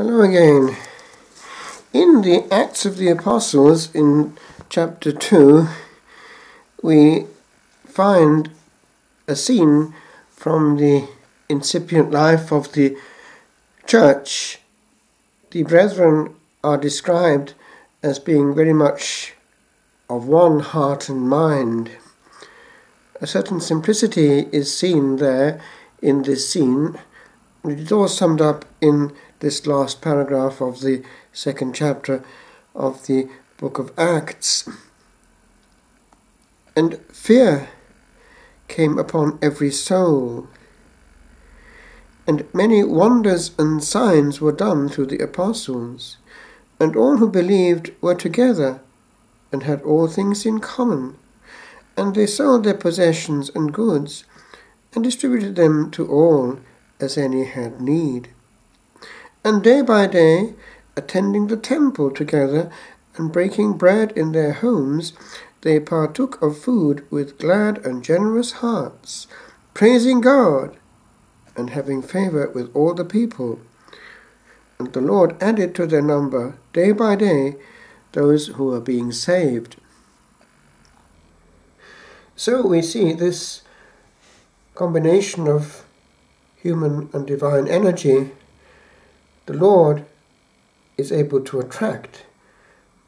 Hello again. In the Acts of the Apostles, in chapter 2, we find a scene from the incipient life of the church. The brethren are described as being very much of one heart and mind. A certain simplicity is seen there in this scene. It is all summed up in this last paragraph of the second chapter of the book of Acts. And fear came upon every soul, and many wonders and signs were done through the apostles, and all who believed were together, and had all things in common, and they sold their possessions and goods, and distributed them to all as any had need. And day by day, attending the temple together, and breaking bread in their homes, they partook of food with glad and generous hearts, praising God, and having favour with all the people. And the Lord added to their number, day by day, those who were being saved. So we see this combination of human and divine energy. The Lord is able to attract.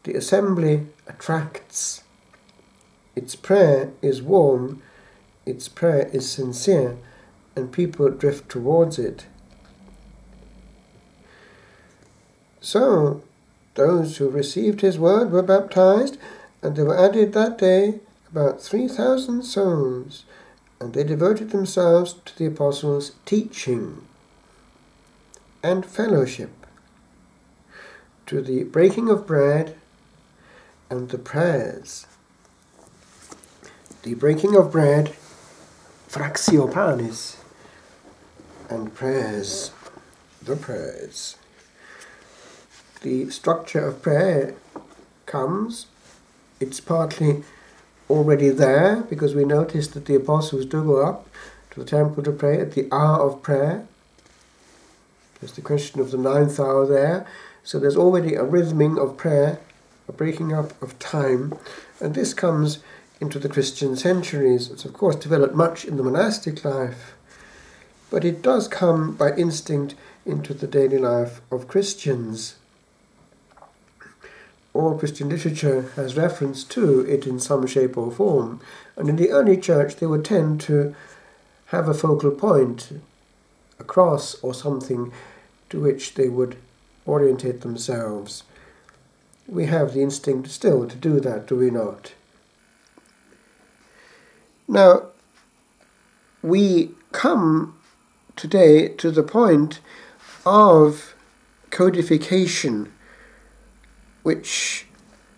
The assembly attracts. Its prayer is warm, its prayer is sincere, and people drift towards it. So, those who received his word were baptized, and there were added that day about 3,000 souls, and they devoted themselves to the apostles' teaching and fellowship, to the breaking of bread and the prayers. The breaking of bread, fractio panis, and prayers, the prayers. The structure of prayer comes, it's partly already there, because we notice that the apostles do go up to the temple to pray at the hour of prayer. There's the question of the 9th hour there. So there's already a rhythming of prayer, a breaking up of time, and this comes into the Christian centuries. It's of course developed much in the monastic life, but it does come by instinct into the daily life of Christians. All Christian literature has reference to it in some shape or form, and in the early church they would tend to have a focal point, a cross or something to which they would orientate themselves. We have the instinct still to do that, do we not? Now, we come today to the point of codification, which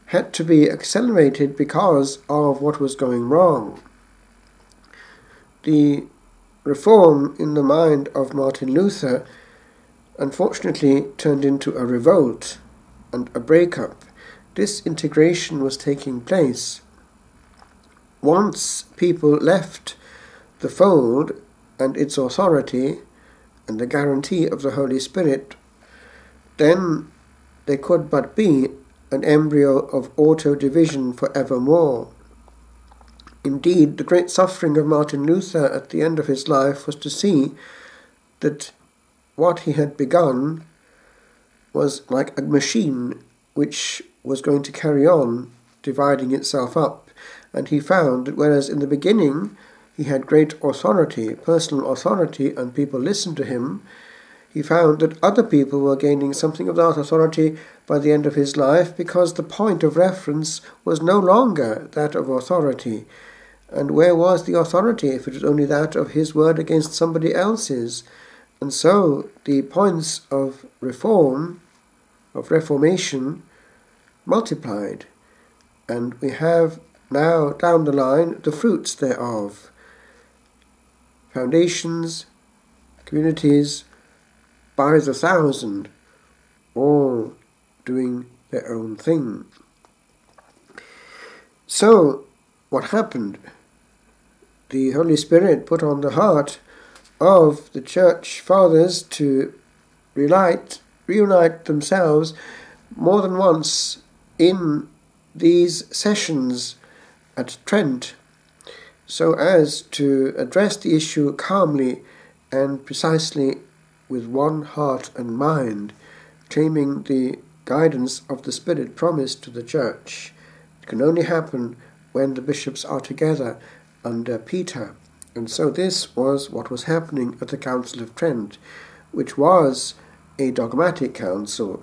had to be accelerated because of what was going wrong. The reform in the mind of Martin Luther unfortunately turned into a revolt and a breakup. Disintegration was taking place. Once people left the fold and its authority and the guarantee of the Holy Spirit, then there could but be an embryo of auto-division forevermore. Indeed, the great suffering of Martin Luther at the end of his life was to see that what he had begun was like a machine which was going to carry on dividing itself up. And he found that whereas in the beginning he had great authority, personal authority, and people listened to him, he found that other people were gaining something of that authority by the end of his life, because the point of reference was no longer that of authority. And where was the authority if it was only that of his word against somebody else's? And so the points of reform, of reformation, multiplied. And we have now down the line the fruits thereof. Foundations, communities, by the thousand, all doing their own thing. So, what happened? The Holy Spirit put on the heart of the Church Fathers to relight reunite themselves more than once in these sessions at Trent, so as to address the issue calmly and precisely with one heart and mind, claiming the guidance of the Spirit promised to the Church. It can only happen when the bishops are together under Peter. And so this was what was happening at the Council of Trent, which was a dogmatic council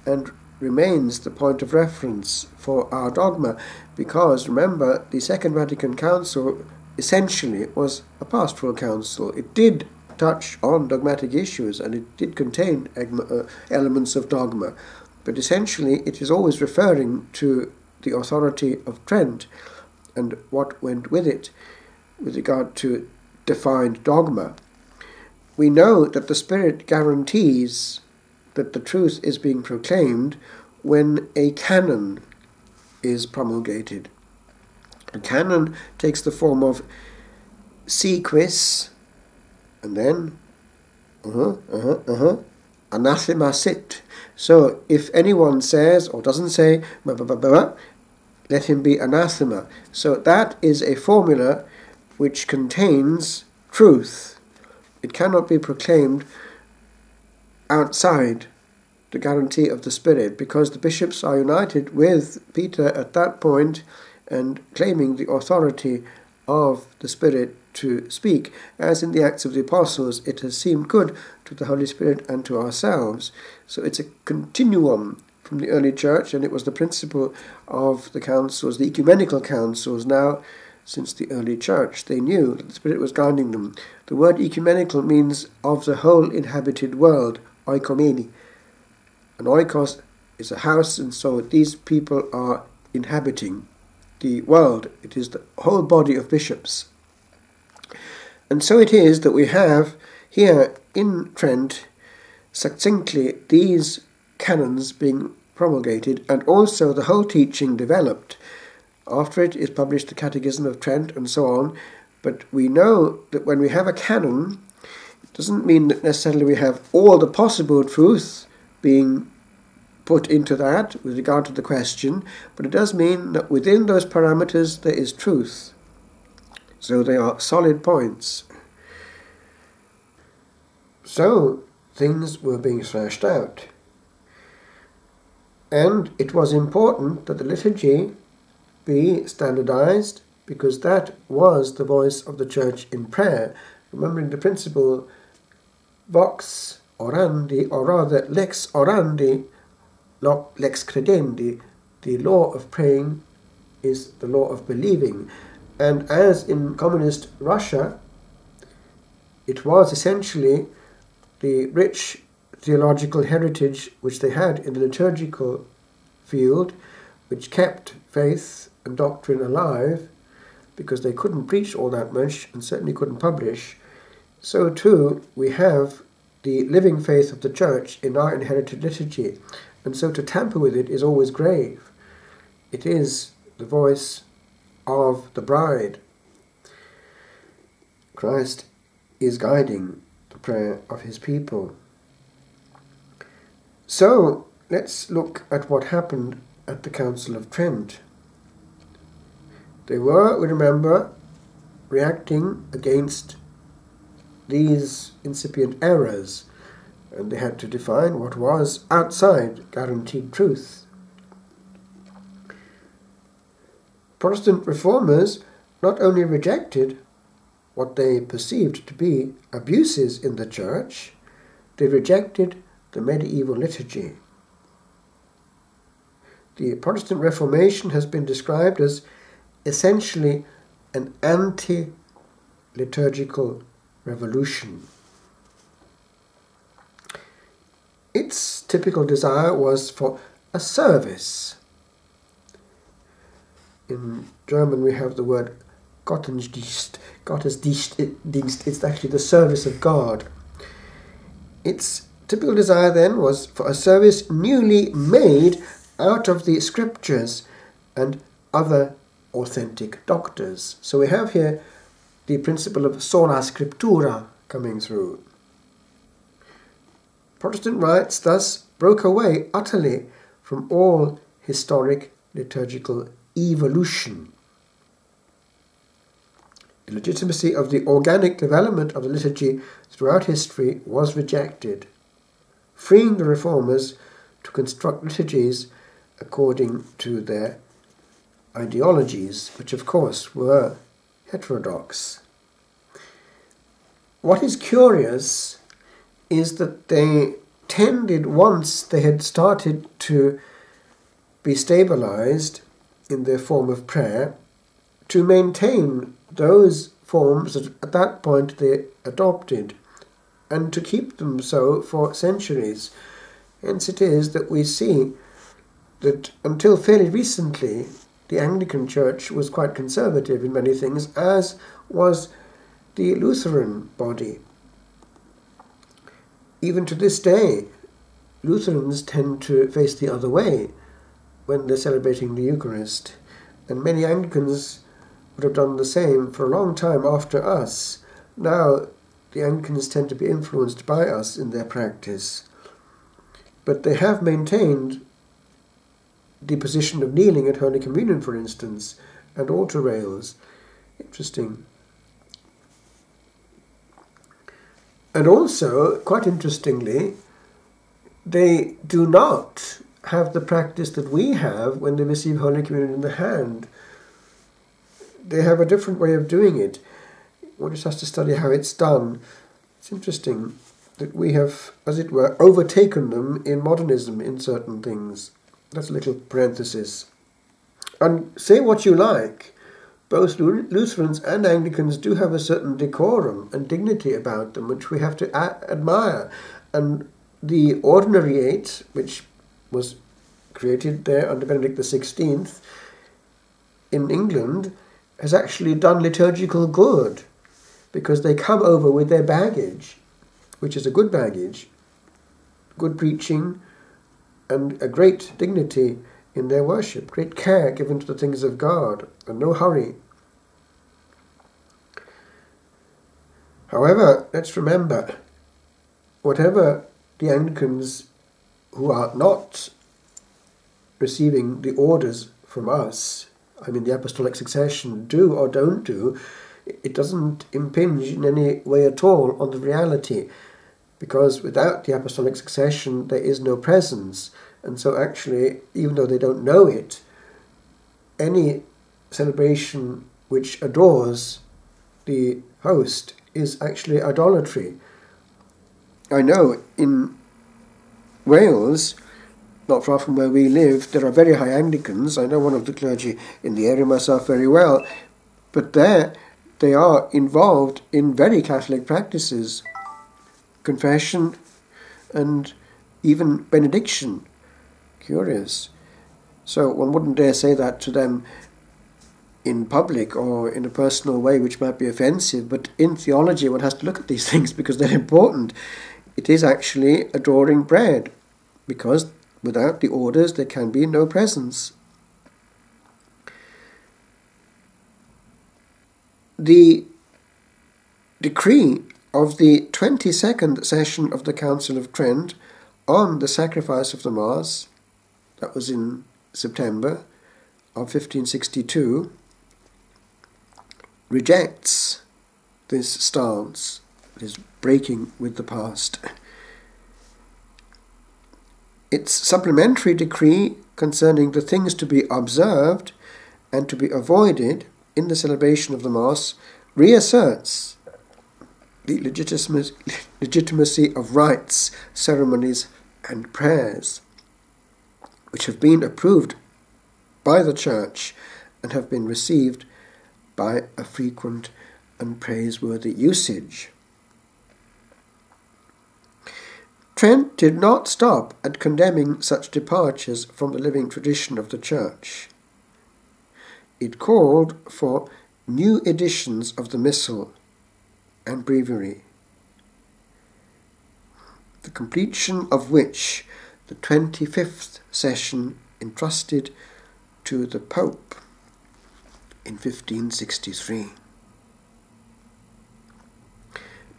and remains the point of reference for our dogma, because remember, the Second Vatican Council essentially was a pastoral council. It did touch on dogmatic issues and it did contain elements of dogma, but essentially it is always referring to the authority of Trent and what went with it with regard to defined dogma. We know that the Spirit guarantees that the truth is being proclaimed when a canon is promulgated. A canon takes the form of si quis, and then anathema sit. So if anyone says or doesn't say let him be anathema. So that is a formula which contains truth. It cannot be proclaimed outside the guarantee of the Spirit, because the bishops are united with Peter at that point and claiming the authority of the Spirit to speak. As in the Acts of the Apostles, it has seemed good to the Holy Spirit and to ourselves. So it's a continuum from the early church, and it was the principle of the councils, the ecumenical councils. Now, since the early church, they knew that the Spirit was guiding them. The word ecumenical means of the whole inhabited world, oikomeni. An oikos is a house, and so these people are inhabiting the world. It is the whole body of bishops. And so it is that we have here in Trent succinctly these canons being promulgated, and also the whole teaching developed. After it is published the Catechism of Trent and so on. But we know that when we have a canon, it doesn't mean that necessarily we have all the possible truth being put into that with regard to the question, but it does mean that within those parameters there is truth. So they are solid points. So things were being thrashed out. And it was important that the liturgy be standardized, because that was the voice of the Church in prayer, remembering the principle vox orandi, or rather lex orandi, lex credendi. The law of praying is the law of believing. And as in communist Russia, it was essentially the rich theological heritage which they had in the liturgical field, which kept faith and doctrine alive, because they couldn't preach all that much and certainly couldn't publish. So too we have the living faith of the Church in our inherited liturgy, and so to tamper with it is always grave. It is the voice of the bride. Christ is guiding the prayer of his people. So let's look at what happened at the Council of Trent. They were, we remember, reacting against these incipient errors, and they had to define what was outside guaranteed truth. Protestant reformers not only rejected what they perceived to be abuses in the Church, they rejected the medieval liturgy. The Protestant Reformation has been described as essentially an anti-liturgical revolution. Its typical desire was for a service. In German we have the word Gottesdienst. Gottesdienst, it's actually the service of God. Its typical desire then was for a service newly made out of the scriptures and other authentic doctors. So we have here the principle of sola scriptura coming through. Protestant rites thus broke away utterly from all historic liturgical evolution. The legitimacy of the organic development of the liturgy throughout history was rejected, freeing the reformers to construct liturgies according to their ideologies, which of course were heterodox. What is curious is that they tended, once they had started to be stabilized in their form of prayer, to maintain those forms that at that point they adopted, and to keep them so for centuries. Hence it is that we see that until fairly recently the Anglican Church was quite conservative in many things, as was the Lutheran body. Even to this day, Lutherans tend to face the other way when they're celebrating the Eucharist, and many Anglicans would have done the same for a long time after us. Now, the Anglicans tend to be influenced by us in their practice, but they have maintained the position of kneeling at Holy Communion, for instance, and altar rails. Interesting. And also, quite interestingly, they do not have the practice that we have when they receive Holy Communion in the hand. They have a different way of doing it. One just has to study how it's done. It's interesting that we have, as it were, overtaken them in modernism in certain things. That's a little parenthesis. And say what you like, both Lutherans and Anglicans do have a certain decorum and dignity about them, which we have to admire. And the Ordinariate, which was created there under Benedict XVI in England, has actually done liturgical good, because they come over with their baggage, which is a good baggage, good preaching, and a great dignity in their worship, great care given to the things of God, and no hurry. However, let's remember, whatever the Anglicans who are not receiving the orders from us, I mean the apostolic succession, do or don't do, it doesn't impinge in any way at all on the reality, because without the apostolic succession there is no presence. And so actually, even though they don't know it, any celebration which adores the host is actually idolatry. I know in Wales, not far from where we live, there are very high Anglicans. I know one of the clergy in the area myself very well, but there they are involved in very Catholic practices, confession and even benediction. Curious. So one wouldn't dare say that to them in public or in a personal way, which might be offensive, but in theology one has to look at these things because they're important. It is actually adoring bread, because without the orders there can be no presence. The decree of the 22nd session of the Council of Trent on the sacrifice of the Mass, that was in September of 1562, rejects this stance, this breaking with the past. Its supplementary decree concerning the things to be observed and to be avoided in the celebration of the Mass reasserts the legitimacy of rites, ceremonies and prayers, which have been approved by the Church and have been received by a frequent and praiseworthy usage. Trent did not stop at condemning such departures from the living tradition of the Church. It called for new editions of the Missal and Breviary, the completion of which the 25th session entrusted to the Pope in 1563.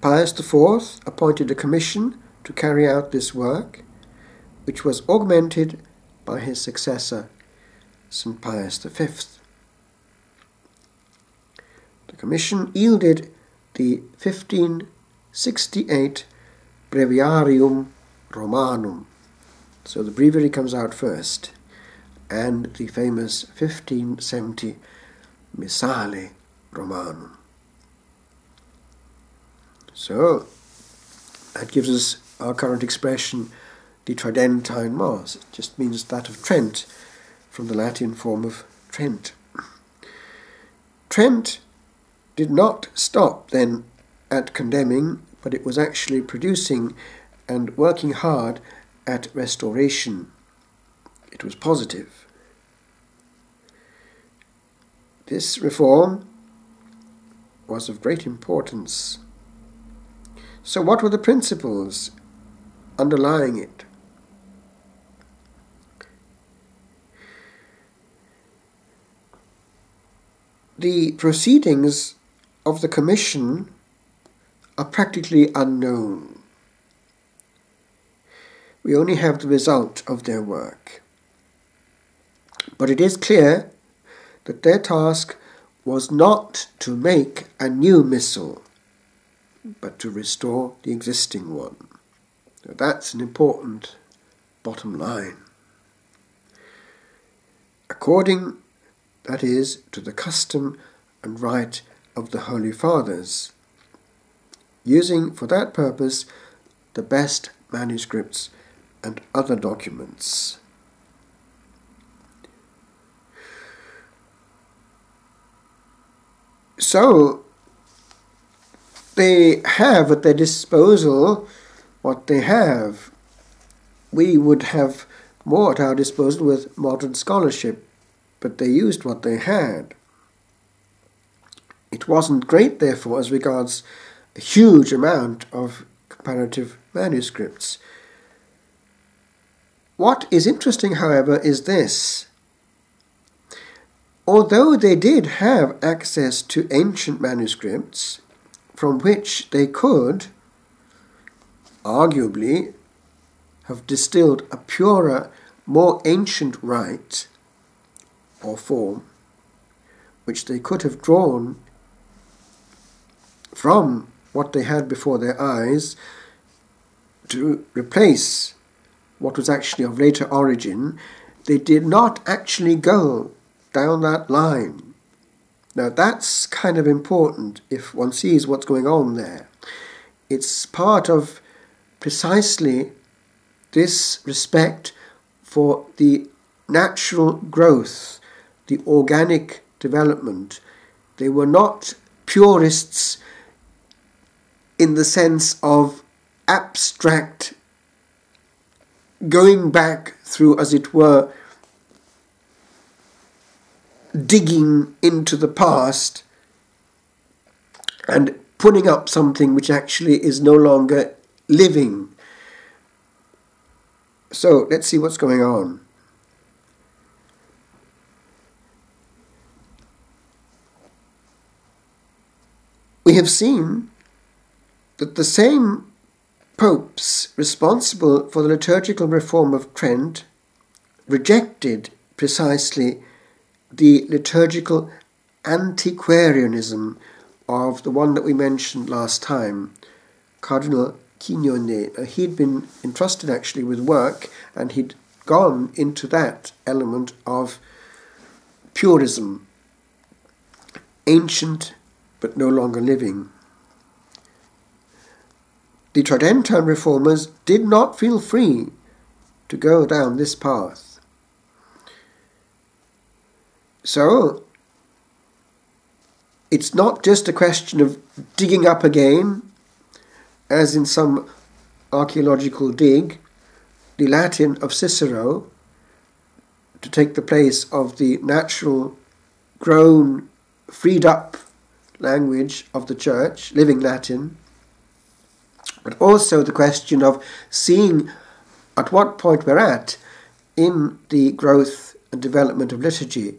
Pius IV appointed a commission to carry out this work, which was augmented by his successor, St. Pius V. The commission yielded the 1568 Breviarium Romanum. So the breviary comes out first, and the famous 1570 Missale Romanum. So that gives us our current expression, the Tridentine Mass. It just means that of Trent, from the Latin form of Trent. Trent did not stop then at condemning, but it was actually producing and working hard at restoration. It was positive. This reform was of great importance. So what were the principles underlying it? The proceedings of the Commission are practically unknown. We only have the result of their work. But it is clear that their task was not to make a new missal, but to restore the existing one. So that's an important bottom line. According, that is, to the custom and rite of the Holy Fathers, using for that purpose the best manuscripts and other documents. So, they have at their disposal what they have. We would have more at our disposal with modern scholarship, but they used what they had. It wasn't great, therefore, as regards a huge amount of comparative manuscripts. What is interesting, however, is this. Although they did have access to ancient manuscripts, from which they could, arguably, have distilled a purer, more ancient rite or form, which they could have drawn from what they had before their eyes to replace what was actually of later origin, they did not actually go down that line. Now that's kind of important if one sees what's going on there. It's part of precisely this respect for the natural growth, the organic development. They were not purists in the sense of abstract going back through, as it were, digging into the past and putting up something which actually is no longer living. So let's see what's going on. We have seen that the same popes responsible for the liturgical reform of Trent rejected precisely the liturgical antiquarianism of the one that we mentioned last time, Cardinal Quignone. He'd been entrusted actually with work, and he'd gone into that element of purism, ancient but no longer living. The Tridentine reformers did not feel free to go down this path. So, it's not just a question of digging up again, as in some archaeological dig, the Latin of Cicero to take the place of the natural, grown, freed up language of the Church, living Latin, but also the question of seeing at what point we're at in the growth and development of liturgy,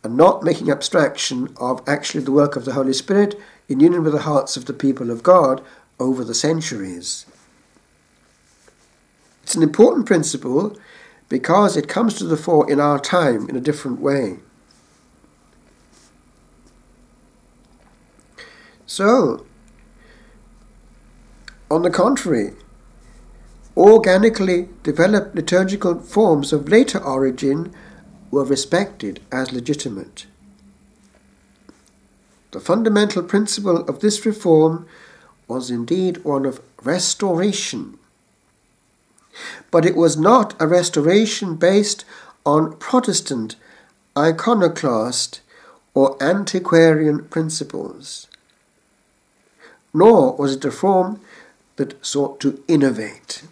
and not making abstraction of actually the work of the Holy Spirit in union with the hearts of the people of God over the centuries. It's an important principle because it comes to the fore in our time in a different way. So, on the contrary, organically developed liturgical forms of later origin were respected as legitimate. The fundamental principle of this reform was indeed one of restoration. But it was not a restoration based on Protestant, iconoclast, or antiquarian principles. Nor was it a reform that sought to innovate.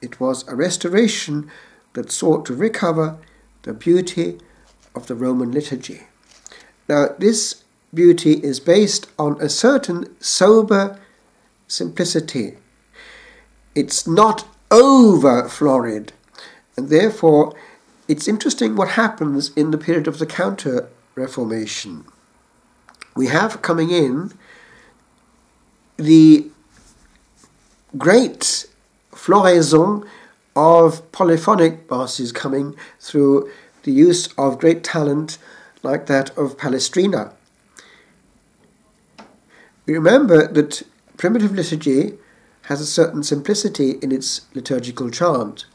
It was a restoration that sought to recover the beauty of the Roman liturgy. Now, this beauty is based on a certain sober simplicity. It's not over florid, and therefore it's interesting what happens in the period of the Counter-Reformation. We have coming in the great floraison of polyphonic masses coming through the use of great talent like that of Palestrina. We remember that primitive liturgy has a certain simplicity in its liturgical chant.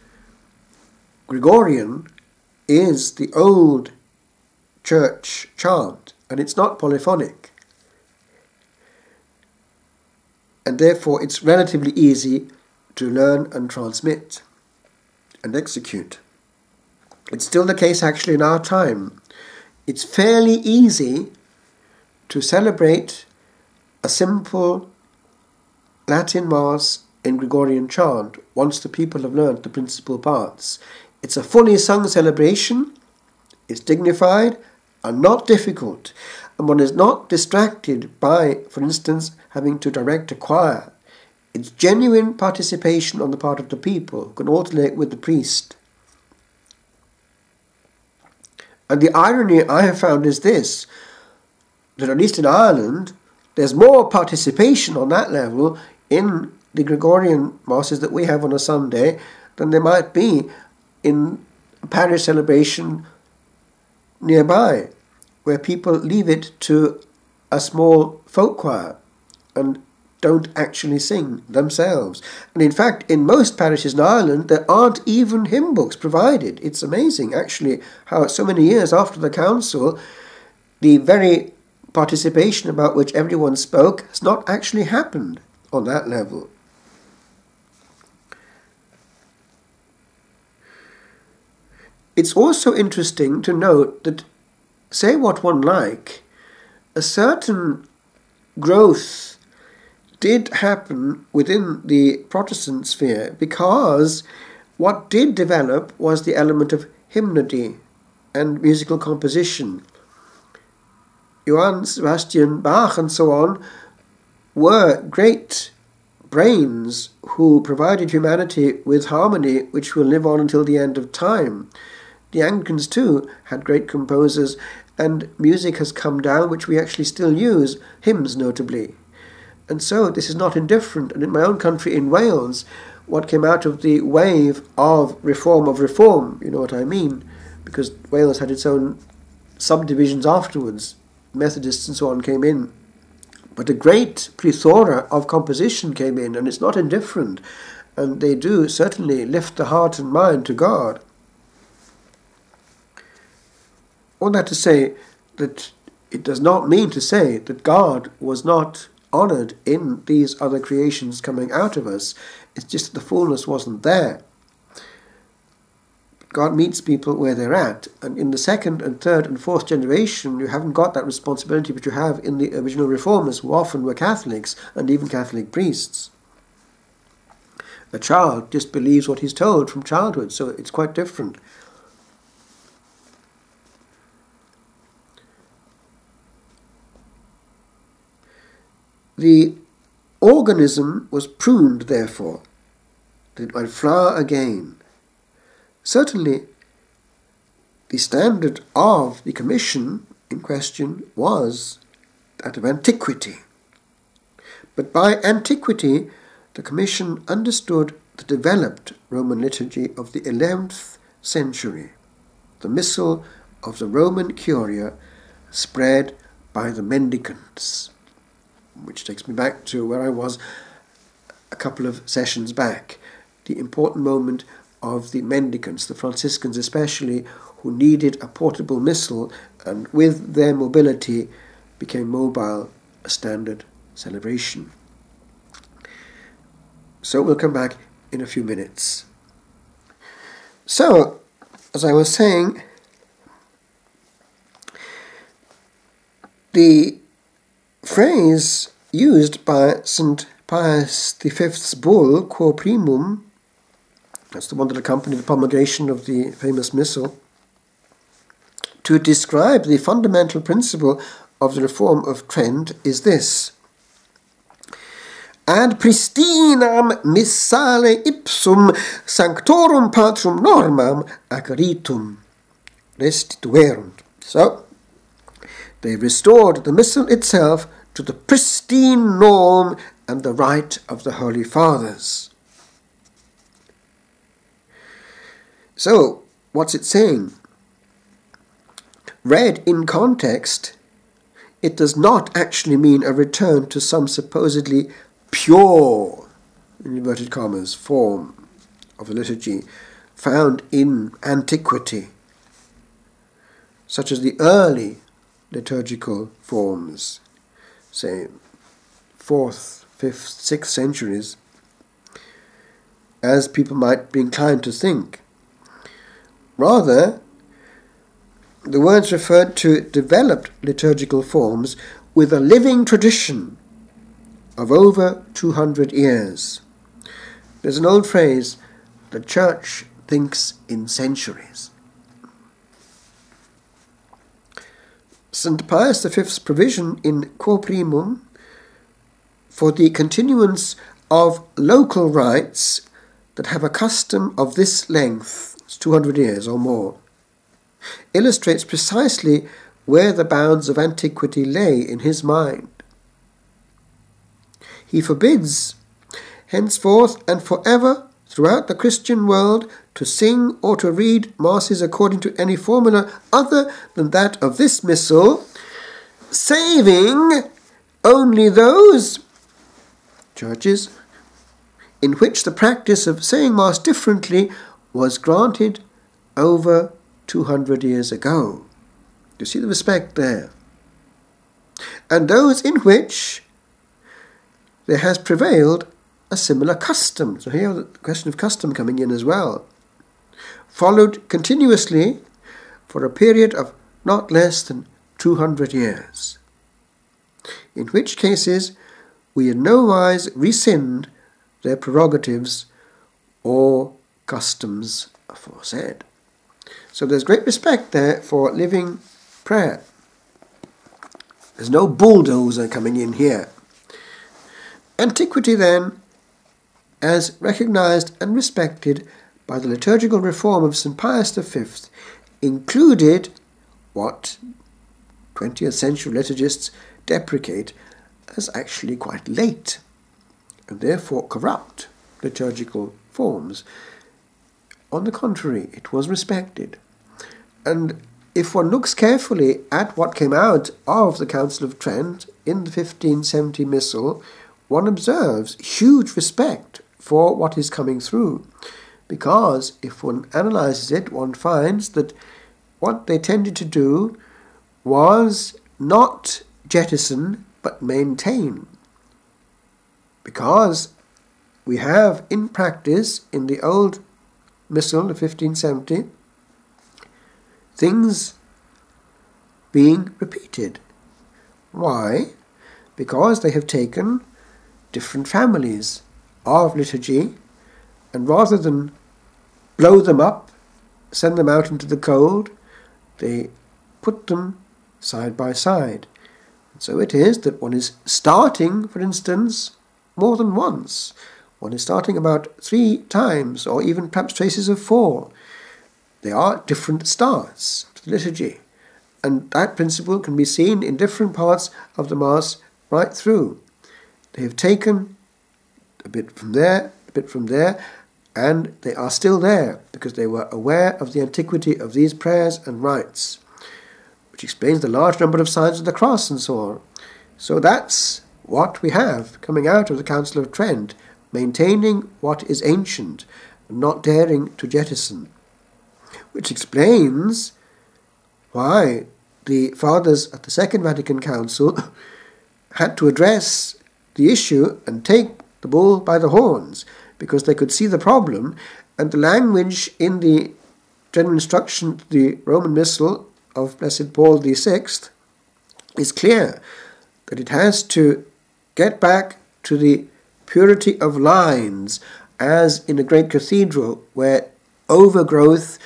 Gregorian is the old church chant, and it's not polyphonic. And therefore it's relatively easy to learn and transmit and execute. It's still the case actually in our time. It's fairly easy to celebrate a simple Latin Mass in Gregorian chant once the people have learnt the principal parts. It's a fully sung celebration, it's dignified and not difficult, and one is not distracted by, for instance, having to direct a choir. It's genuine participation on the part of the people who can alternate with the priest. And the irony I have found is this, that at least in Ireland, there's more participation on that level in the Gregorian Masses that we have on a Sunday than there might be in a parish celebration nearby, where people leave it to a small folk choir and don't actually sing themselves. And in fact, in most parishes in Ireland, there aren't even hymn books provided. It's amazing, actually, how so many years after the council, the very participation about which everyone spoke has not actually happened on that level. It's also interesting to note that, say what one like, a certain growth did happen within the Protestant sphere because what did develop was the element of hymnody and musical composition. Johann Sebastian Bach and so on were great brains who provided humanity with harmony which will live on until the end of time. The Anglicans too had great composers, and music has come down which we actually still use, hymns notably. And so this is not indifferent. And in my own country, in Wales, what came out of the wave of reform, you know what I mean, because Wales had its own subdivisions afterwards, Methodists and so on came in. But a great plethora of composition came in, and it's not indifferent. And they do certainly lift the heart and mind to God. All that to say that it does not mean to say that God was not honoured in these other creations coming out of us. It's just that the fullness wasn't there. God meets people where they're at, and in the second and third and fourth generation you haven't got that responsibility which you have in the original reformers, who often were Catholics and even Catholic priests. A child just believes what he's told from childhood, so it's quite different. The organism was pruned, therefore, that it might flower again. Certainly, the standard of the commission in question was that of antiquity. But by antiquity, the commission understood the developed Roman liturgy of the 11th century, the Missal of the Roman Curia spread by the mendicants, which takes me back to where I was a couple of sessions back, the important moment of the mendicants, the Franciscans especially, who needed a portable missal and with their mobility became mobile, a standard celebration. So we'll come back in a few minutes. So, as I was saying, the phrase used by St. Pius V's bull, Quo Primum, that's the one that accompanied the promulgation of the famous Missal, to describe the fundamental principle of the Reform of Trent is this: ad pristinam missale ipsum sanctorum patrum normam ac ritum restituerunt. So, they restored the Missal itself to the pristine norm and the rite of the Holy Fathers. So, what's it saying? Read in context, it does not actually mean a return to some supposedly pure, in inverted commas, form of the liturgy found in antiquity, such as the early liturgical forms, say 4th, 5th, 6th centuries, as people might be inclined to think. Rather, the words referred to developed liturgical forms with a living tradition of over 200 years. There's an old phrase, the Church thinks in centuries. St. Pius V's provision in Quo Primum for the continuance of local rites that have a custom of this length, it's 200 years or more, illustrates precisely where the bounds of antiquity lay in his mind. He forbids, henceforth and forever, throughout the Christian world, to sing or to read masses according to any formula other than that of this Missal, saving only those churches in which the practice of saying Mass differently was granted over 200 years ago. You see the respect there. And those in which there has prevailed a similar custom. So here the question of custom coming in as well. Followed continuously for a period of not less than 200 years. In which cases we in no wise rescind their prerogatives or customs aforesaid. So there's great respect there for living prayer. There's no bulldozer coming in here. Antiquity then, as recognized and respected by the liturgical reform of St. Pius V, included what 20th century liturgists deprecate as actually quite late and therefore corrupt liturgical forms. On the contrary, it was respected. And if one looks carefully at what came out of the Council of Trent in the 1570 Missal, one observes huge respect for what is coming through. Because if one analyzes it, one finds that what they tended to do was not jettison, but maintain. Because we have in practice, in the old Missal of 1570, things being repeated. Why? Because they have taken different families of liturgy, and rather than blow them up, send them out into the cold, they put them side by side. And so it is that one is starting, for instance, more than once. One is starting about 3 times, or even perhaps traces of 4. There are different starts to the liturgy, and that principle can be seen in different parts of the Mass right through. They have taken a bit from there, a bit from there, And they are still there because they were aware of the antiquity of these prayers and rites, which explains the large number of signs of the cross and so on. So that's what we have coming out of the Council of Trent, maintaining what is ancient, not daring to jettison, which explains why the fathers at the Second Vatican Council had to address the issue and take the bull by the horns, because they could see the problem, and the language in the general instruction to the Roman Missal of Blessed Paul VI is clear, that it has to get back to the purity of lines, as in a great cathedral where overgrowth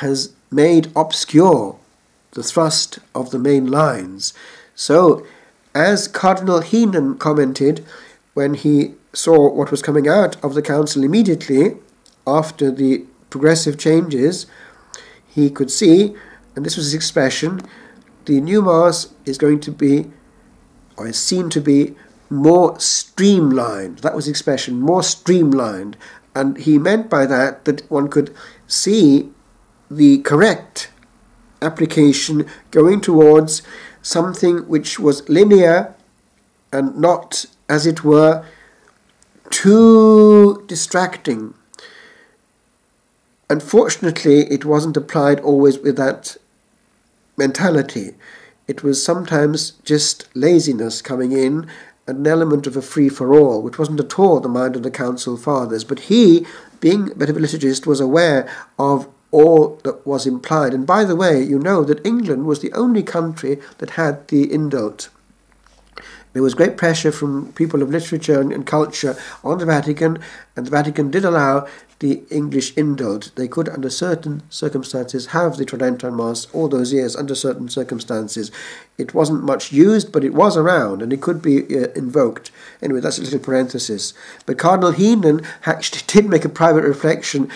has made obscure the thrust of the main lines. So, as Cardinal Heenan commented when he saw what was coming out of the council immediately after the progressive changes, he could see, and this was his expression, the new Mass is going to be, or is seen to be, more streamlined. That was the expression, more streamlined. And he meant by that that one could see the correct application going towards something which was linear and not, as it were, too distracting. Unfortunately, it wasn't applied always with that mentality. It was sometimes just laziness coming in, an element of a free-for-all, which wasn't at all the mind of the Council Fathers. But he, being a bit of a liturgist, was aware of all that was implied. And by the way, you know that England was the only country that had the indult. There was great pressure from people of literature and culture on the Vatican, and the Vatican did allow the English indult. They could, under certain circumstances, have the Tridentine Mass all those years under certain circumstances. It wasn't much used, but it was around, and it could be invoked. Anyway, that's a little parenthesis. But Cardinal Heenan actually did make a private reflection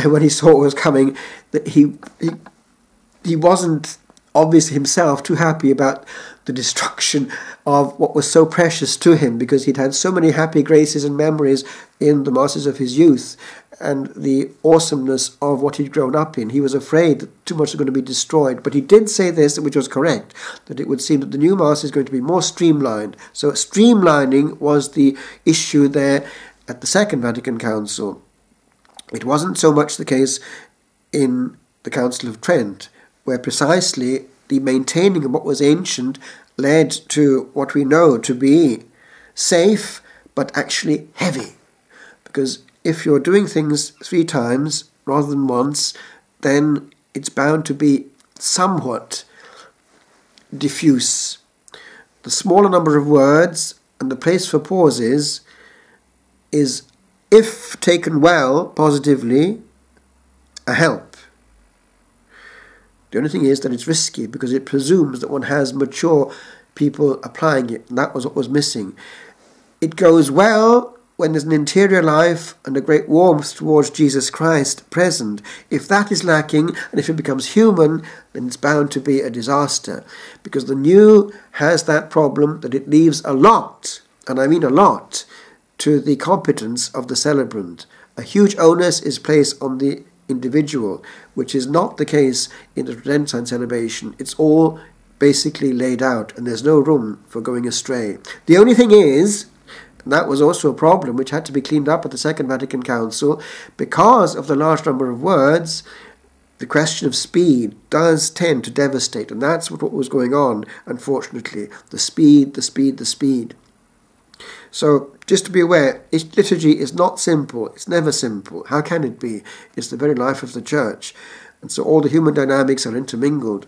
when he saw what was coming, that he wasn't obviously himself too happy about the destruction of what was so precious to him, because he'd had so many happy graces and memories in the masses of his youth and the awesomeness of what he'd grown up in. He was afraid that too much was going to be destroyed. But he did say this, which was correct, that it would seem that the new Mass is going to be more streamlined. So streamlining was the issue there at the Second Vatican Council. It wasn't so much the case in the Council of Trent, where precisely the maintaining of what was ancient led to what we know to be safe, but actually heavy. Because if you're doing things 3 times rather than once, then it's bound to be somewhat diffuse. The smaller number of words and the place for pauses is, if taken well, positively, a help. The only thing is that it's risky, because it presumes that one has mature people applying it, and that was what was missing. It goes well when there's an interior life and a great warmth towards Jesus Christ present. If that is lacking, and if it becomes human, then it's bound to be a disaster, because the new has that problem that it leaves a lot, and I mean a lot, to the competence of the celebrant. A huge onus is placed on the individual, which is not the case in the Tridentine celebration. It's all basically laid out, and there's no room for going astray. The only thing is, and that was also a problem which had to be cleaned up at the Second Vatican Council, because of the large number of words, the question of speed does tend to devastate, and that's what was going on, unfortunately. The speed, the speed, the speed. So, just to be aware, liturgy is not simple. It's never simple. How can it be? It's the very life of the Church. And so all the human dynamics are intermingled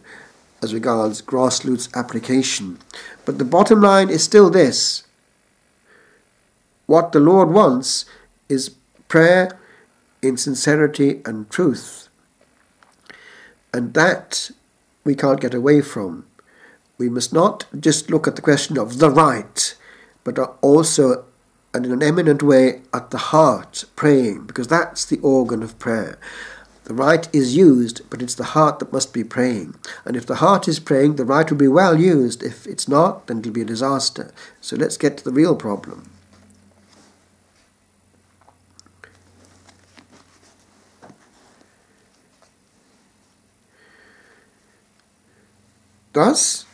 as regards grassroots application. But the bottom line is still this. What the Lord wants is prayer in sincerity and truth. And that we can't get away from. We must not just look at the question of the rite, but also, and in an eminent way, at the heart, praying, because that's the organ of prayer. The rite is used, but it's the heart that must be praying. And if the heart is praying, the rite will be well used. If it's not, then it'll be a disaster. So let's get to the real problem. Thus,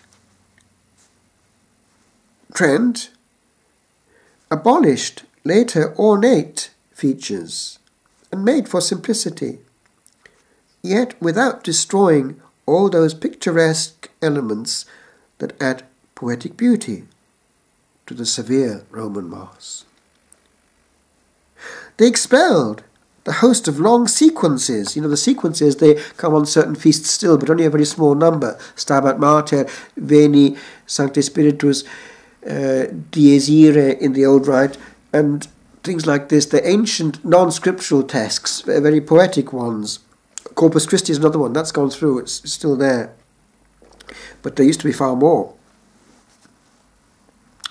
Trent abolished later ornate features and made for simplicity, yet without destroying all those picturesque elements that add poetic beauty to the severe Roman Mass. They expelled the host of long sequences. The sequences, they come on certain feasts still, but only a very small number. Stabat Mater, Veni, Sancte Spiritus, Dies Irae in the Old Rite, and things like this. The ancient non-scriptural texts, very poetic ones. Corpus Christi is another one. That's gone through. It's still there. But there used to be far more.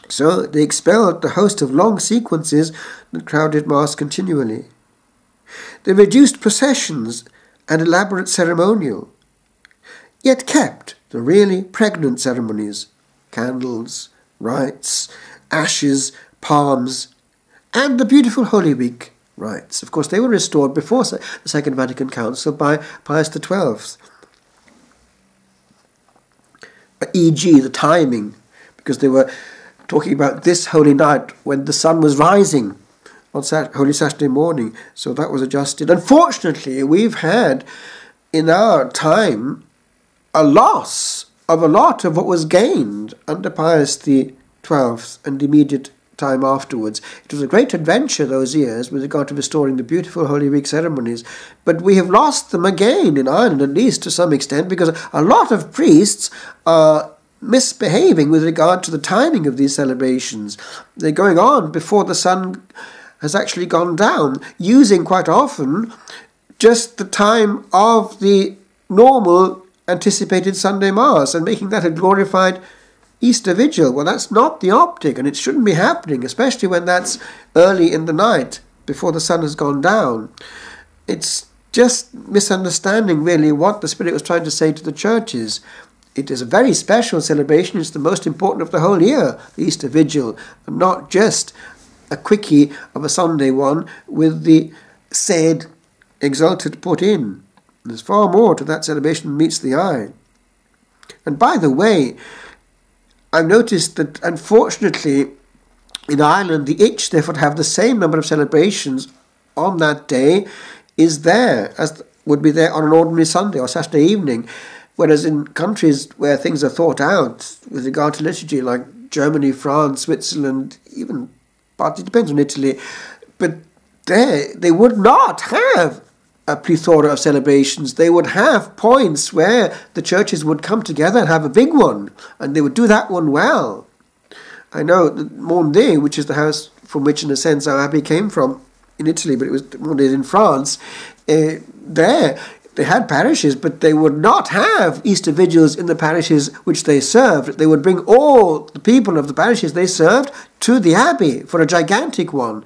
So they expelled the host of long sequences that crowded Mass continually. They reduced processions and elaborate ceremonial, yet kept the really pregnant ceremonies, candles, rites, ashes, palms, and the beautiful Holy Week rites. Of course, they were restored before the Second Vatican Council by Pius XII. E.g., the timing, because they were talking about this holy night when the sun was rising on Holy Saturday morning, so that was adjusted. Unfortunately, we've had in our time a loss of a lot of what was gained under Pius XII and immediate time afterwards. It was a great adventure those years with regard to restoring the beautiful Holy Week ceremonies, but we have lost them again in Ireland, at least to some extent, because a lot of priests are misbehaving with regard to the timing of these celebrations. They're going on before the sun has actually gone down, using quite often just the time of the normal anticipated Sunday Mass and making that a glorified Easter Vigil. Well, that's not the optic, and it shouldn't be happening, especially when that's early in the night before the sun has gone down. It's just misunderstanding, really, what the Spirit was trying to say to the churches. It is a very special celebration. It's the most important of the whole year, the Easter Vigil, and not just a quickie of a Sunday one with the said exultet put in. There's far more to that celebration than meets the eye. And by the way, I've noticed that unfortunately in Ireland the itch therefore to have the same number of celebrations on that day is there as would be there on an ordinary Sunday or Saturday evening. Whereas in countries where things are thought out with regard to liturgy, like Germany, France, Switzerland, even partly depends on Italy, but there they would not have a plethora of celebrations. They would have points where the churches would come together and have a big one, and they would do that one well. I know that Monday, which is the house from which, in a sense, our abbey came from in Italy, but it was Monday in France, there they had parishes, but they would not have Easter vigils in the parishes which they served. They would bring all the people of the parishes they served to the abbey for a gigantic one.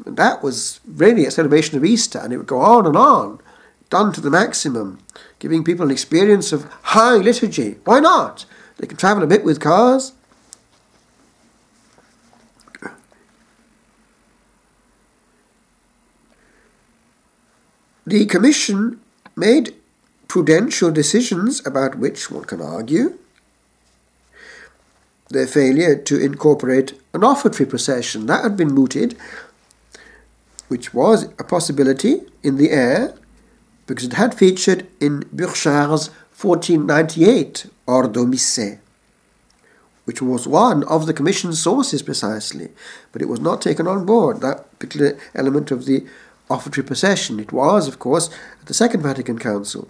And that was really a celebration of Easter, and it would go on, done to the maximum, giving people an experience of high liturgy. Why not? They can travel a bit with cars. The Commission made prudential decisions about which one can argue. Their failure to incorporate an offertory procession, that had been mooted, which was a possibility in the air, because it had featured in Burchard's 1498 Ordo Missae, which was one of the Commission's sources precisely, but it was not taken on board, that particular element of the offertory procession. It was, of course, at the Second Vatican Council.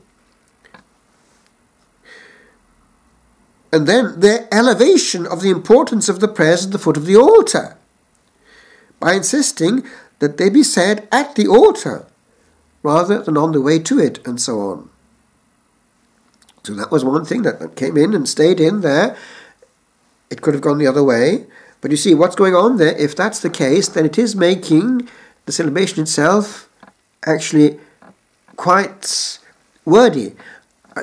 And then their elevation of the importance of the prayers at the foot of the altar, by insisting that they be said at the altar rather than on the way to it, and so on. So that was one thing that came in and stayed in there. It could have gone the other way. But you see, what's going on there, if that's the case, then it is making the celebration itself actually quite wordy.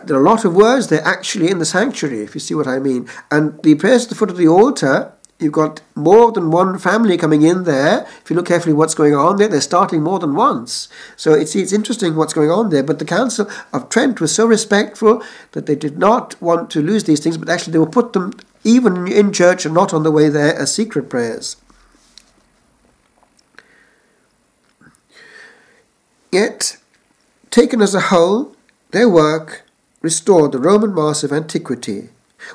There are a lot of words there actually in the sanctuary, if you see what I mean. And the prayers at the foot of the altar you've got more than one family coming in there. If you look carefully what's going on there, they're starting more than once. So it's interesting what's going on there. But the Council of Trent was so respectful that they did not want to lose these things, but actually they will put them even in church and not on the way there as secret prayers. Yet, taken as a whole, their work restored the Roman Mass of antiquity,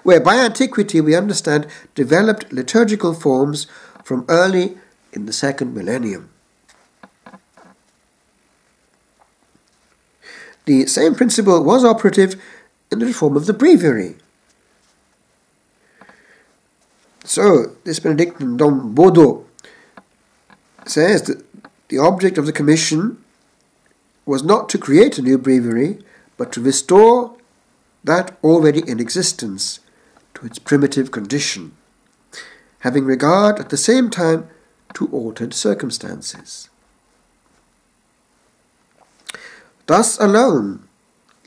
where by antiquity we understand developed liturgical forms from early in the second millennium. The same principle was operative in the reform of the breviary. So, this Benedictine Dom Bodo says that the object of the commission was not to create a new breviary, but to restore that already in existence to its primitive condition, having regard at the same time to altered circumstances. Thus alone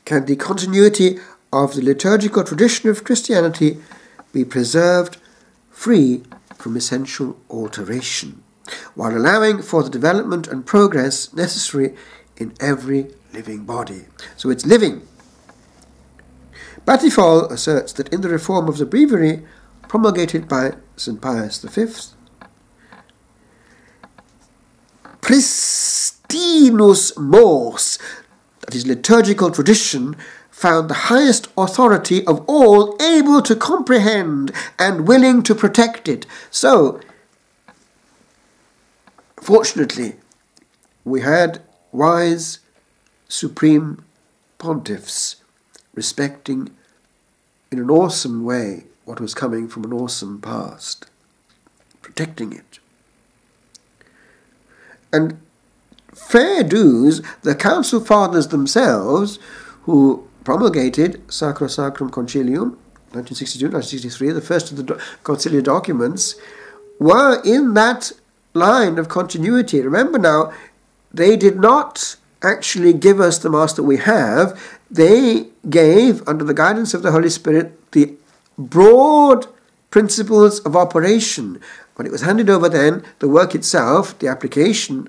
can the continuity of the liturgical tradition of Christianity be preserved free from essential alteration, while allowing for the development and progress necessary in every living body. So it's living. Batifol asserts that in the reform of the breviary promulgated by St. Pius V, pristinus mors, that is, liturgical tradition, found the highest authority of all able to comprehend and willing to protect it. So, fortunately, we had wise, supreme pontiffs respecting in an awesome way what was coming from an awesome past, protecting it. And fair dues, the Council Fathers themselves, who promulgated Sacro Sacrum Concilium, 1962, 1963, the first of the conciliar documents, were in that line of continuity. Remember now, they did not actually give us the Mass that we have. They gave, under the guidance of the Holy Spirit, the broad principles of operation. When it was handed over then, the work itself, the application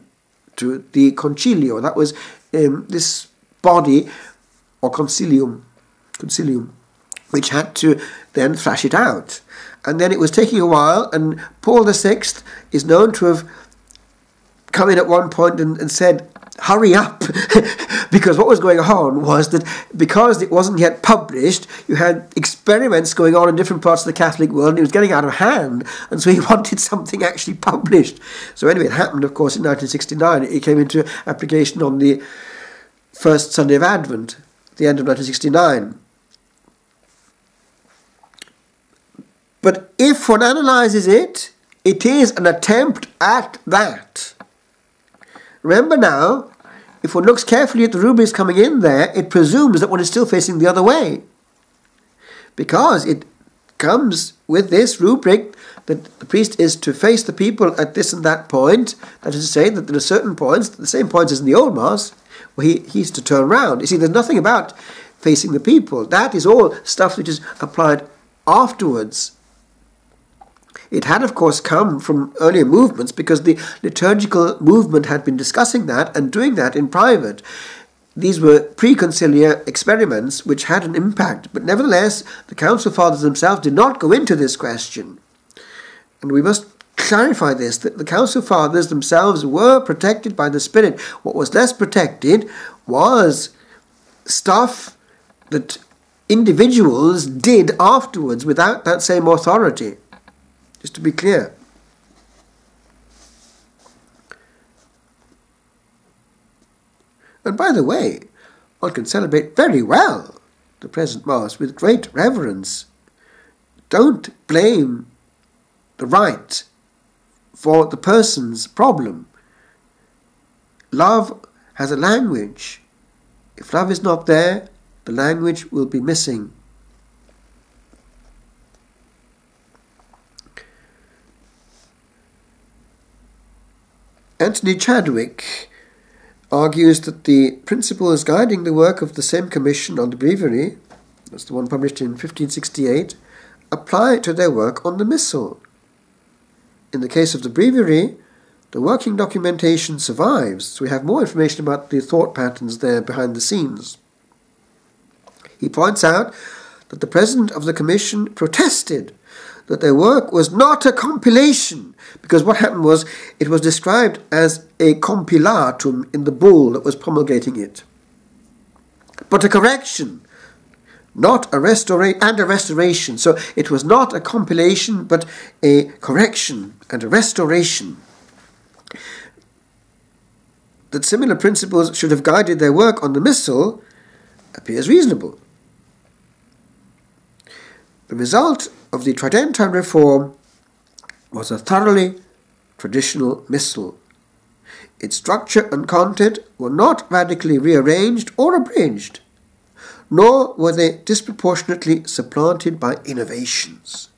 to the concilio, that was this body, or concilium, which had to then thrash it out. And then it was taking a while, and Paul VI is known to have come in at one point and said, hurry up, because what was going on was that because it wasn't yet published, you had experiments going on in different parts of the Catholic world, and it was getting out of hand, and so he wanted something actually published. So anyway, it happened, of course, in 1969. It came into application on the first Sunday of Advent, the end of 1969. But if one analyzes it, it is an attempt at that. Remember now, if one looks carefully at the rubrics coming in there, it presumes that one is still facing the other way. Because it comes with this rubric that the priest is to face the people at this and that point. That is to say that there are certain points, the same points as in the Old Mass, where he's to turn round. You see, there's nothing about facing the people. That is all stuff which is applied afterwards. It had, of course, come from earlier movements because the liturgical movement had been discussing that and doing that in private. These were pre-conciliar experiments which had an impact, but nevertheless, the Council Fathers themselves did not go into this question. And we must clarify this, that the Council Fathers themselves were protected by the Spirit. What was less protected was stuff that individuals did afterwards without that same authority. Just to be clear. And by the way, one can celebrate very well the present Mass with great reverence. Don't blame the rite for the person's problem. Love has a language. If love is not there, the language will be missing. Anthony Chadwick argues that the principles guiding the work of the same commission on the breviary, that's the one published in 1568, apply to their work on the Missal. in the case of the breviary, the working documentation survives, so we have more information about the thought patterns there behind the scenes. He points out that the President of the Commission protested that their work was not a compilation, because what happened was it was described as a compilatum in the bull that was promulgating it, but a correction, not a restoration. So it was not a compilation, but a correction and a restoration. That similar principles should have guided their work on the Missal appears reasonable. The result of the Tridentine reform was a thoroughly traditional Missal. Its structure and content were not radically rearranged or abridged, nor were they disproportionately supplanted by innovations.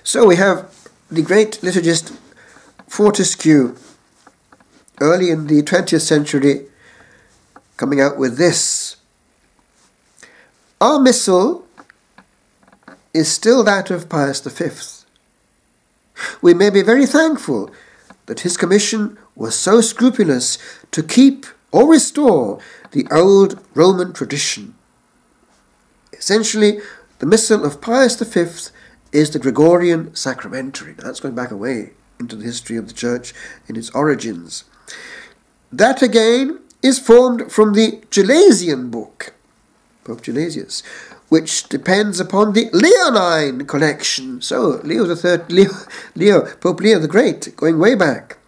So we have the great liturgist Fortescue, early in the 20th century, coming out with this. Our Missal is still that of Pius V. We may be very thankful that his commission was so scrupulous to keep or restore the old Roman tradition. Essentially, the Missal of Pius V is the Gregorian sacramentary. Now, that's going back away into the history of the Church in its origins. That again is formed from the Gelasian book, Pope Gelasius, which depends upon the Leonine collection. So, Pope Leo the Great, going way back,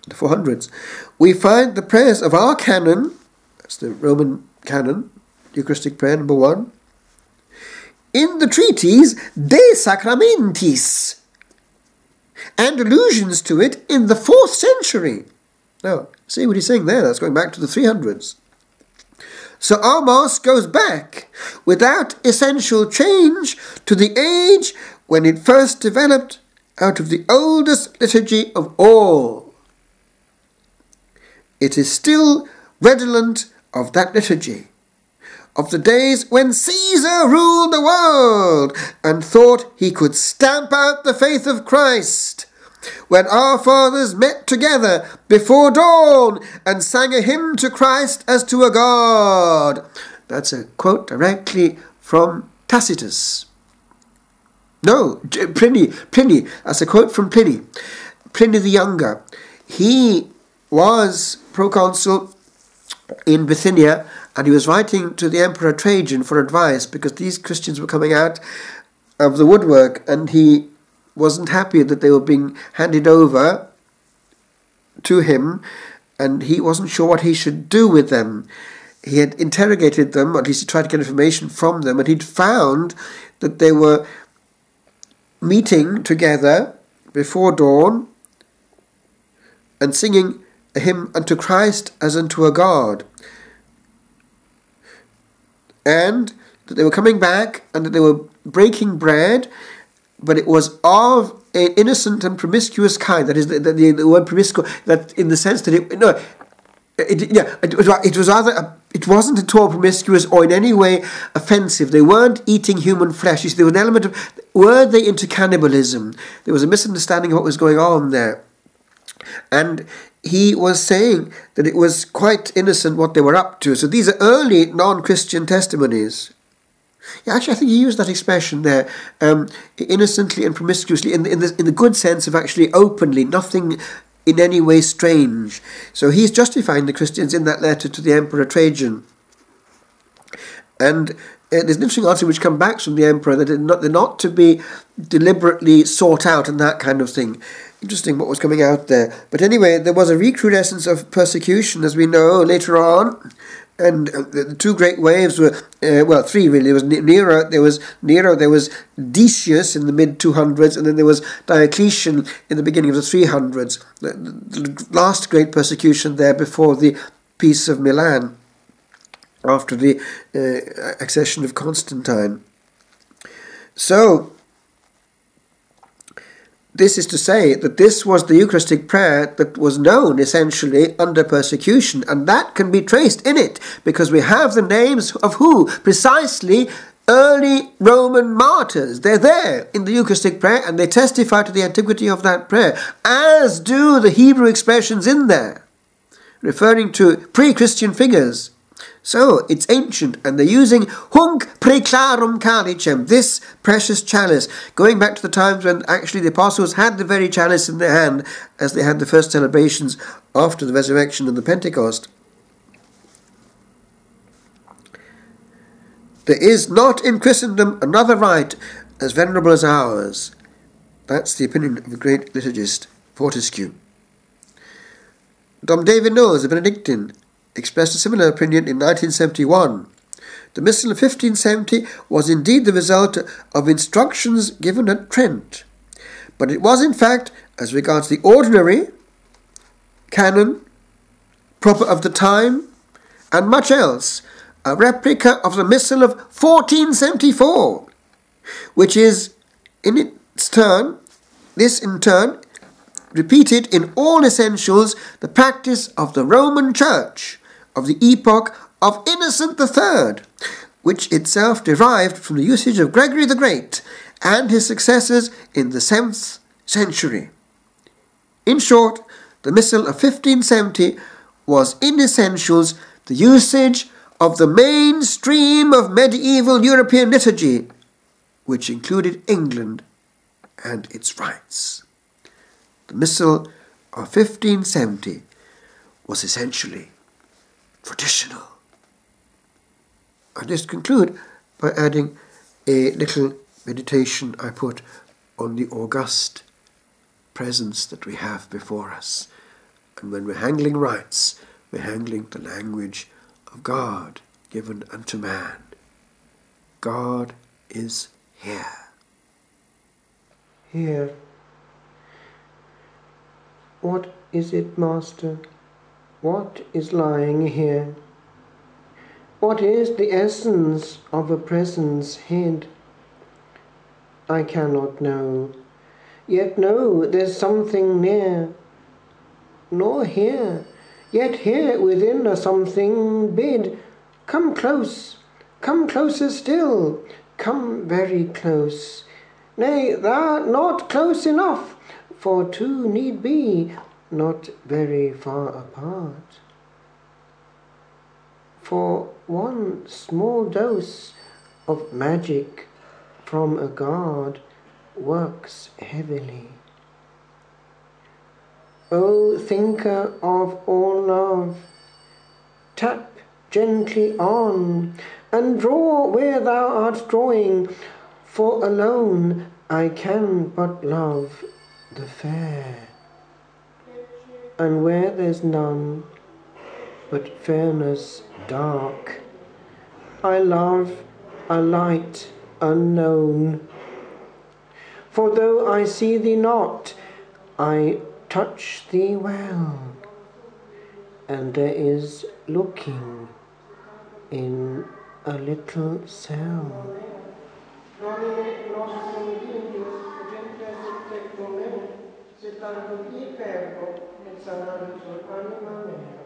the 400s. We find the prayers of our canon, that's the Roman canon, Eucharistic prayer number 1, in the treatise De Sacramentis, and allusions to it in the 4th century. Now, see what he's saying there? That's going back to the 300s. So our Mass goes back, without essential change, to the age when it first developed out of the oldest liturgy of all. It is still redolent of that liturgy, of the days when Caesar ruled the world and thought he could stamp out the faith of Christ, when our fathers met together before dawn and sang a hymn to Christ as to a god. That's a quote directly from Tacitus. No, Pliny. That's a quote from Pliny. Pliny the Younger. He was proconsul in Bithynia, and he was writing to the Emperor Trajan for advice, because these Christians were coming out of the woodwork, and he wasn't happy that they were being handed over to him, and he wasn't sure what he should do with them. He had interrogated them, or at least he tried to get information from them, and he'd found that they were meeting together before dawn and singing a hymn unto Christ as unto a god, and that they were coming back and that they were breaking bread, but it was of an innocent and promiscuous kind. That is, the word promiscuous, that in the sense that it wasn't at all promiscuous or in any way offensive. They weren't eating human flesh. You see, there was an element of, were they into cannibalism? There was a misunderstanding of what was going on there. And he was saying that it was quite innocent what they were up to. So these are early non-Christian testimonies. Yeah, actually, I think he used that expression there, innocently and promiscuously, in the good sense of actually openly, nothing in any way strange. So he's justifying the Christians in that letter to the Emperor Trajan. And there's an interesting answer which comes back from the Emperor, that they're not to be deliberately sought out and that kind of thing. Interesting what was coming out there. But anyway, there was a recrudescence of persecution, as we know, later on. And the two great waves were, three really. There was Nero, there was Decius in the mid-200s, and then there was Diocletian in the beginning of the 300s. The last great persecution there before the Peace of Milan, after the accession of Constantine. So, this is to say that this was the Eucharistic prayer that was known essentially under persecution, and that can be traced in it, because we have the names of who? Precisely early Roman martyrs. They're there in the Eucharistic prayer and they testify to the antiquity of that prayer, as do the Hebrew expressions in there, referring to pre-Christian figures. So it's ancient, and they're using hunc preclarum calicem, this precious chalice, going back to the times when actually the apostles had the very chalice in their hand as they had the first celebrations after the resurrection and the Pentecost. There is not in Christendom another rite as venerable as ours. That's the opinion of the great liturgist Fortescue. Dom David Knowles, a Benedictine, expressed a similar opinion in 1971. The Missal of 1570 was indeed the result of instructions given at Trent, but it was in fact, as regards the ordinary, canon, proper of the time, and much else, a replica of the Missal of 1474, which is in turn repeated in all essentials the practice of the Roman Church of the epoch of Innocent III, which itself derived from the usage of Gregory the Great and his successors in the 7th century. In short, the Missal of 1570 was in essentials the usage of the mainstream of medieval European liturgy, which included England and its rites. The Missal of 1570 was essentially traditional. I just conclude by adding a little meditation I put on the august presence that we have before us. And when we're handling rites, we're handling the language of God given unto man. God is here. Here. What is it, Master? What is lying here? What is the essence of a presence hid? I cannot know, yet know there's something near, nor here, yet here within a something bid. Come close, come closer still, come very close. Nay, thou art not close enough, for two need be not very far apart. For one small dose of magic from a god works heavily. O thinker of all love, tap gently on, and draw where thou art drawing, for alone I can but love the fair. And where there's none but fairness dark, I love a light unknown. For though I see thee not, I touch thee well, and there is looking in a little cell. Se tanto ti perdo nel sanare il suo anima me.